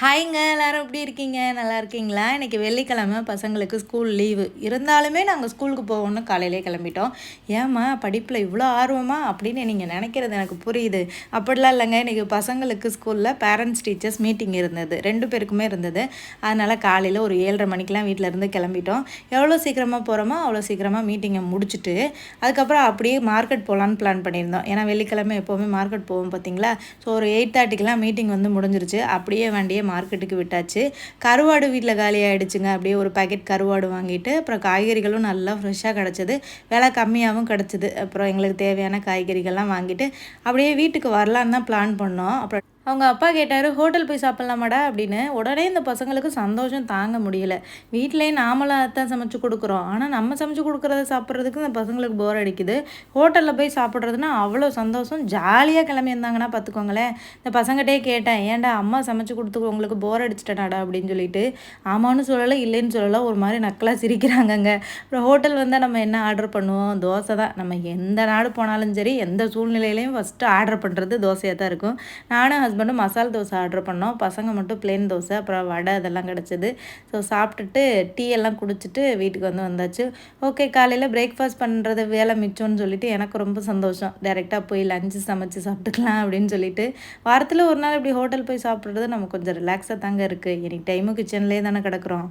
ஹாய்ங்க எல்லாரும் எப்படி இருக்கீங்க? நல்லா இருக்கீங்களா? இன்றைக்கி வெள்ளிக்கிழமை பசங்களுக்கு ஸ்கூல் லீவு இருந்தாலுமே நாங்கள் ஸ்கூலுக்கு போகணுன்னு காலையிலே கிளம்பிட்டோம். ஏம்மா படிப்பில் இவ்வளோ ஆர்வமா அப்படின்னு நீங்கள் நினைக்கிறது எனக்கு புரியுது. அப்படிலாம் இல்லைங்க. இன்றைக்கி பசங்களுக்கு ஸ்கூலில் பேரண்ட்ஸ் டீச்சர்ஸ் மீட்டிங் இருந்தது, 2 பேருக்குமே இருந்தது. அதனால் காலையில் ஒரு 7:30 மணிக்கெலாம் வீட்டிலேருந்து கிளம்பிட்டோம். எவ்வளோ சீக்கிரமாக போகிறோமோ அவ்வளோ சீக்கிரமாக மீட்டிங்கை முடிச்சுட்டு அதுக்கப்புறம் அப்படியே மார்க்கெட் போகலான்னு பிளான் பண்ணியிருந்தோம். ஏன்னா வெள்ளிக்கிழமை எப்போவுமே மார்க்கெட் போவோம் பார்த்தீங்களா. ஸோ ஒரு 8:30க்கெலாம் மீட்டிங் முடிஞ்சிருச்சு. அப்படியே வண்டியை மார்க்கெட்டுக்கு விட்டாச்சு. கருவாடு வீட்டில் காலி ஆகிடுச்சுங்க. அப்படியே ஒரு பாக்கெட் கருவாடு வாங்கிட்டு அப்புறம் காய்கறிகளும் நல்லா ஃப்ரெஷ்ஷாக கிடச்சிது, விலை கம்மியாகவும் கிடச்சிது. அப்புறம் எங்களுக்கு தேவையான காய்கறிகள்லாம் வாங்கிட்டு அப்படியே வீட்டுக்கு வரலான்னு தான் பிளான் பண்ணோம். அப்புறம் அவங்க அப்பா கேட்டார், ஹோட்டல் போய் சாப்பிட்லாமாடா அப்படின்னு. உடனே இந்த பசங்களுக்கு சந்தோஷம் தாங்க முடியல. வீட்டிலேயே நாமளாக தான் சமைச்சு கொடுக்குறோம், ஆனால் நம்ம சமைச்சு கொடுக்குறத சாப்பிட்றதுக்கு இந்த பசங்களுக்கு போர் அடிக்குது. ஹோட்டலில் போய் சாப்பிட்றதுனா அவ்வளோ சந்தோஷம், ஜாலியாக கிளம்பி இருந்தாங்கன்னா பார்த்துக்கோங்களேன். இந்த பசங்கள்கிட்டே கேட்டேன், ஏன்டா அம்மா சமைச்சு கொடுத்து உங்களுக்கு போர் அடிச்சிட்டனாடா அப்படின்னு சொல்லிட்டு. ஆமான்னு சொல்லலை, இல்லைன்னு சொல்லலை, ஒரு மாதிரி நக்கலாக சிரிக்கிறாங்கங்க. அப்புறம் ஹோட்டல் வந்தால் நம்ம என்ன ஆர்டர் பண்ணுவோம்? தோசை தான். நம்ம எந்த நாடு போனாலும் சரி, எந்த சூழ்நிலையிலையும் ஃபஸ்ட்டு ஆர்டர் பண்ணுறது தோசையாக தான் இருக்கும். நானும் ஹஸ்பண்டும் மசால் தோசை ஆர்டர் பண்ணோம். பசங்க மட்டும் பிளேன் தோசை, அப்புறம் வடை அதெல்லாம் கிடச்சிது. ஸோ சாப்பிட்டுட்டு டீ எல்லாம் குடிச்சிட்டு வீட்டுக்கு வந்தாச்சு. ஓகே, காலையில் பிரேக்ஃபாஸ்ட் பண்ணுறது வேலை மிச்சம்னு சொல்லிட்டு எனக்கு ரொம்ப சந்தோஷம். டைரெக்டாக போய் லஞ்சு சமைச்சு சாப்பிட்டுக்கலாம் அப்படின்னு சொல்லிட்டு. வாரத்தில் ஒரு நாள் இப்படி ஹோட்டல் போய் சாப்பிட்றது நம்ம கொஞ்சம் ரிலாக்ஸாக தாங்க இருக்குது. எனி டைமும் கிச்சன்லேயே தானே கிடக்குறோம்.